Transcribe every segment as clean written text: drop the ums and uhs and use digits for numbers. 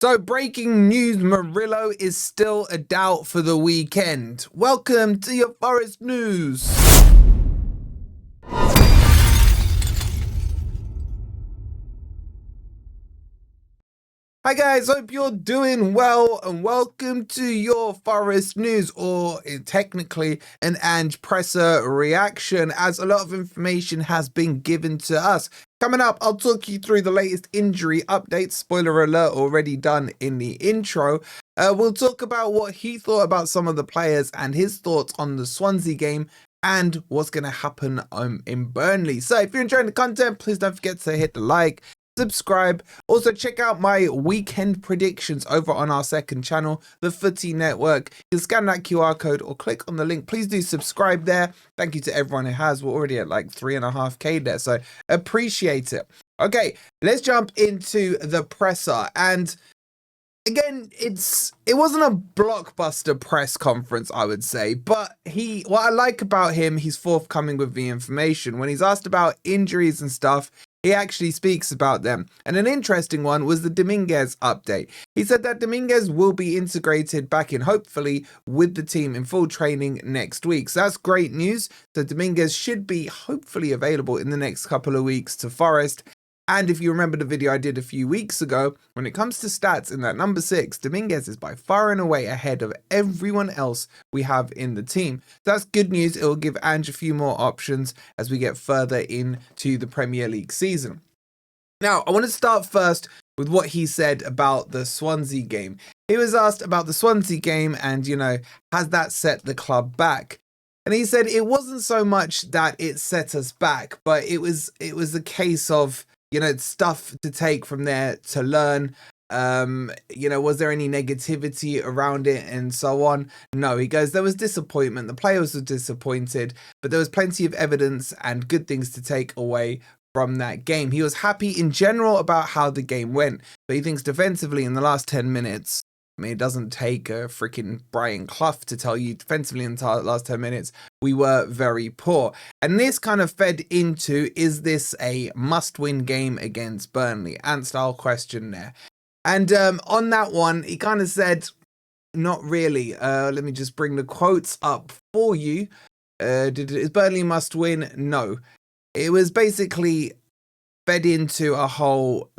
So breaking news, Murillo is still a doubt for the weekend. Welcome to your Forest News. Hi guys, hope you're doing well and welcome to your Forest News, or technically an Ange presser reaction, as a lot of information has been given to us. Coming up, I'll talk you through the latest injury updates, spoiler alert already done in the intro. We'll talk about what he thought about some of the players and his thoughts on the Swansea game and what's going to happen in Burnley. So if you're enjoying the content, please don't forget to hit the like, subscribe. Also check out my weekend predictions over on our second channel, the Footy Network. You can scan that QR code or click on the link. Please do subscribe there. Thank you to everyone who has. We're already at like 3.5k there, so appreciate it. Okay, let's jump into the presser. And again, it wasn't a blockbuster press conference, I would say, but what I like about him, he's forthcoming with the information. When he's asked about injuries and stuff, he actually speaks about them. And an interesting one was the Domínguez update. He said that Domínguez will be integrated back in, hopefully, with the team in full training next week. So that's great news. So Domínguez should be hopefully available in the next couple of weeks to Forest. And if you remember the video I did a few weeks ago, when it comes to stats in that number 6, Domínguez is by far and away ahead of everyone else we have in the team. That's good news. It will give Ange a few more options as we get further into the Premier League season. Now, I want to start first with what he said about the Swansea game. He was asked about the Swansea game and, has that set the club back? And he said it wasn't so much that it set us back, but it was a case of, stuff to take from there to learn. Was there any negativity around it and so on? No, he goes, there was disappointment. The players were disappointed, but there was plenty of evidence and good things to take away from that game. He was happy in general about how the game went, but he thinks defensively in the last 10 minutes, it doesn't take a freaking Brian Clough to tell you defensively in the last 10 minutes, we were very poor. And this kind of fed into, is this a must-win game against Burnley? Ant-style question there. And on that one, he kind of said, not really. Let me just bring the quotes up for you. Is Burnley must-win? No. It was basically fed into a whole,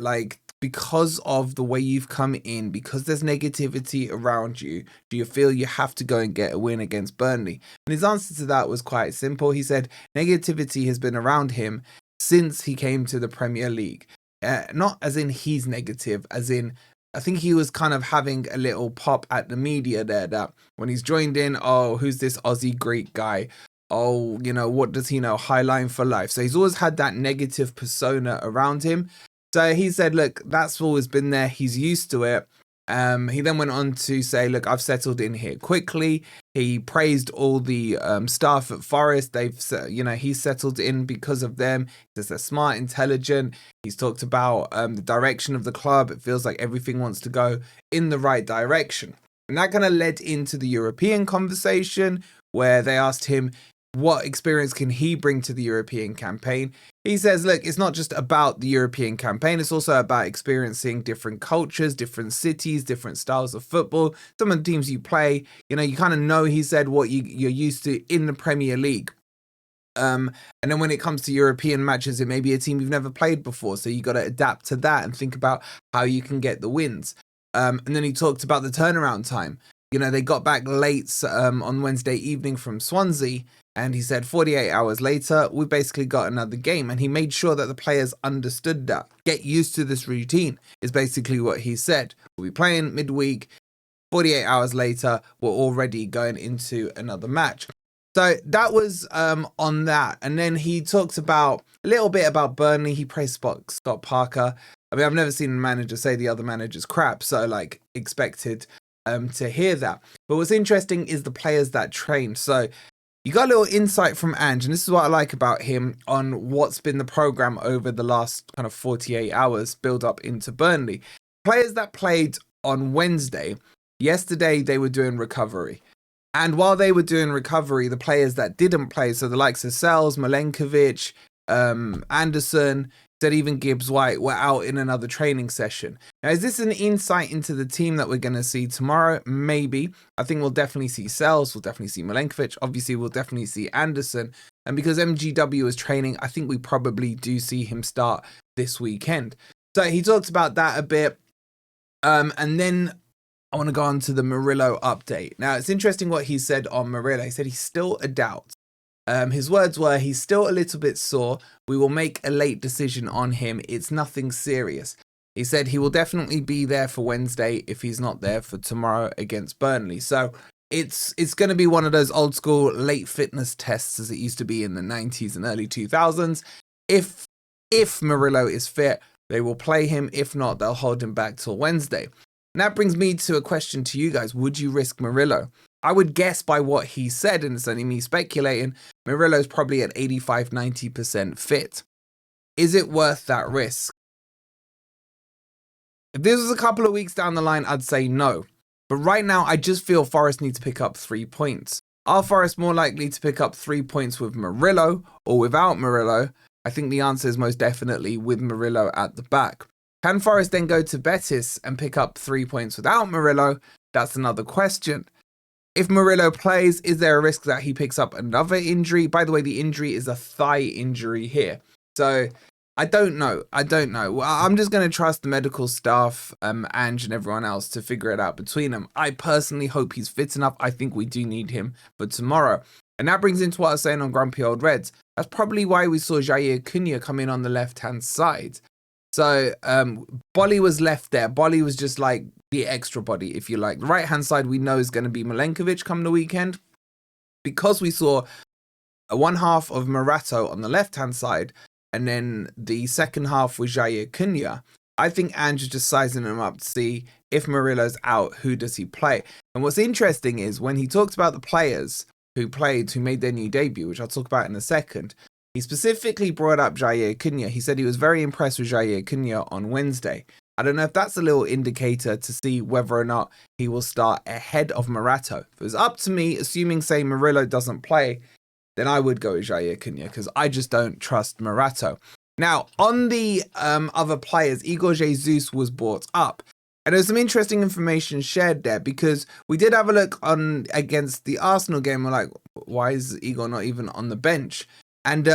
because of the way you've come in, because there's negativity around you, do you feel you have to go and get a win against Burnley? And his answer to that was quite simple. He said negativity has been around him since he came to the Premier League. Not as in he's negative, as in I think he was kind of having a little pop at the media there, that when he's joined in, oh, who's this Aussie Greek guy? Oh, what does he know? Highline for life. So he's always had that negative persona around him. So he said, look, that's always been there. He's used to it. He then went on to say, look, I've settled in here quickly. He praised all the staff at Forest. He's settled in because of them. He says they're smart, intelligent. He's talked about the direction of the club. It feels like everything wants to go in the right direction. And that kind of led into the European conversation, where they asked him, what experience can he bring to the European campaign? He says, look, it's not just about the European campaign. It's also about experiencing different cultures, different cities, different styles of football. Some of the teams you play, you kind of know, he said, what you're used to in the Premier League. And then when it comes to European matches, it may be a team you've never played before. So you got to adapt to that and think about how you can get the wins. And then he talked about the turnaround time. They got back late on Wednesday evening from Swansea. And he said 48 hours later, we basically got another game. And he made sure that the players understood that. Get used to this routine is basically what he said. We'll be playing midweek. 48 hours later, we're already going into another match. So that was on that. And then he talked about a little bit about Burnley. He praised Scott Parker. I mean, I've never seen a manager say the other manager's crap. So expected to hear that. But what's interesting is the players that trained. So you got a little insight from Ange, and this is what I like about him on what's been the program over the last kind of 48 hours build up into Burnley. Players that played on Wednesday, yesterday they were doing recovery. And while they were doing recovery, the players that didn't play, so the likes of Sells, Milenkovic, Anderson, Said even Gibbs White were out in another training session. Now, is this an insight into the team that we're going to see tomorrow? Maybe. I think we'll definitely see Sells, we'll definitely see Milenkovic, obviously we'll definitely see Anderson. And because MGW is training, I think we probably do see him start this weekend. So he talked about that a bit. And then I want to go on to the Murillo update. Now, it's interesting what he said on Murillo. He said he's still a doubt. His words were, he's still a little bit sore. We will make a late decision on him. It's nothing serious. He said he will definitely be there for Wednesday if he's not there for tomorrow against Burnley. So it's going to be one of those old school late fitness tests as it used to be in the 90s and early 2000s. If Murillo is fit, they will play him. If not, they'll hold him back till Wednesday. And that brings me to a question to you guys. Would you risk Murillo? I would guess by what he said, and it's only me speculating, Murillo's probably at 85-90% fit. Is it worth that risk? If this was a couple of weeks down the line, I'd say no. But right now, I just feel Forest need to pick up 3 points. Are Forest more likely to pick up 3 points with Murillo or without Murillo? I think the answer is most definitely with Murillo at the back. Can Forest then go to Betis and pick up 3 points without Murillo? That's another question. If Murillo plays, is there a risk that he picks up another injury? By the way, the injury is a thigh injury here. So I don't know. Well, I'm just going to trust the medical staff, Ange and everyone else to figure it out between them. I personally hope he's fit enough. I think we do need him for tomorrow. And that brings into what I was saying on Grumpy Old Reds. That's probably why we saw Jair Cunha come in on the left-hand side. So Bolly was left there. Bolly was just like the extra body, if you like. The right-hand side we know is going to be Milenkovic come the weekend. Because we saw one half of Morato on the left-hand side, and then the second half was Jair Cunha, I think Ange is just sizing him up to see if Murillo's out, who does he play? And what's interesting is when he talked about the players who made their new debut, which I'll talk about in a second, he specifically brought up Jair Cunha. He said he was very impressed with Jair Cunha on Wednesday. I don't know if that's a little indicator to see whether or not he will start ahead of Morato. If it was up to me, assuming, say, Murillo doesn't play, then I would go with Jair Cunha because I just don't trust Morato. Now, on the other players, Igor Jesus was brought up. And there's some interesting information shared there because we did have a look on against the Arsenal game. We're like, why is Igor not even on the bench? And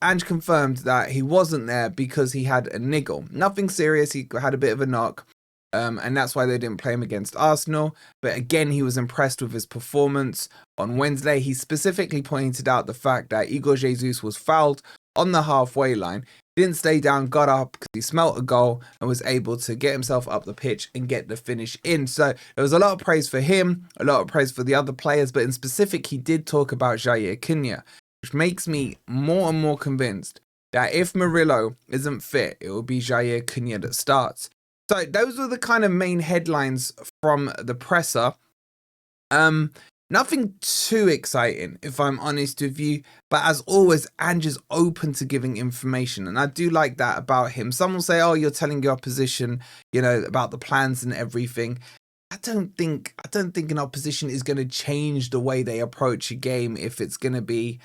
Ange confirmed that he wasn't there because he had a niggle. Nothing serious. He had a bit of a knock. And that's why they didn't play him against Arsenal. But again, he was impressed with his performance on Wednesday. He specifically pointed out the fact that Igor Jesus was fouled on the halfway line. He didn't stay down, got up because he smelt a goal and was able to get himself up the pitch and get the finish in. So there was a lot of praise for him, a lot of praise for the other players. But in specific, he did talk about Jair Cunha, which makes me more and more convinced that if Murillo isn't fit, it will be Jair Cunha that starts. So those were the kind of main headlines from the presser. Nothing too exciting, if I'm honest with you. But as always, Ange is open to giving information. And I do like that about him. Some will say, oh, you're telling your opposition, about the plans and everything. I don't think an opposition is going to change the way they approach a game if it's going to be,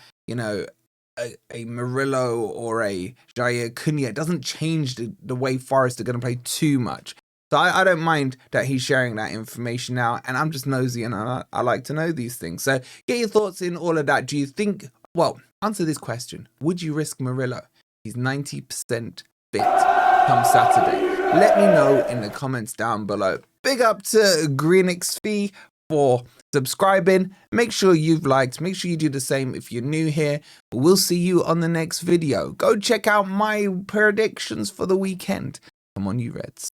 a Murillo or a Jair Cunha. It doesn't change the way Forest are going to play too much. So I don't mind that he's sharing that information now. And I'm just nosy and I like to know these things. So get your thoughts in all of that. Do you think, answer this question. Would you risk Murillo? He's 90% fit come Saturday. Let me know in the comments down below. Big up to GreenXV for subscribing. Make sure you've liked. Make sure you do the same if you're new here. We'll see you on the next video. Go check out my predictions for the weekend. Come on, you Reds.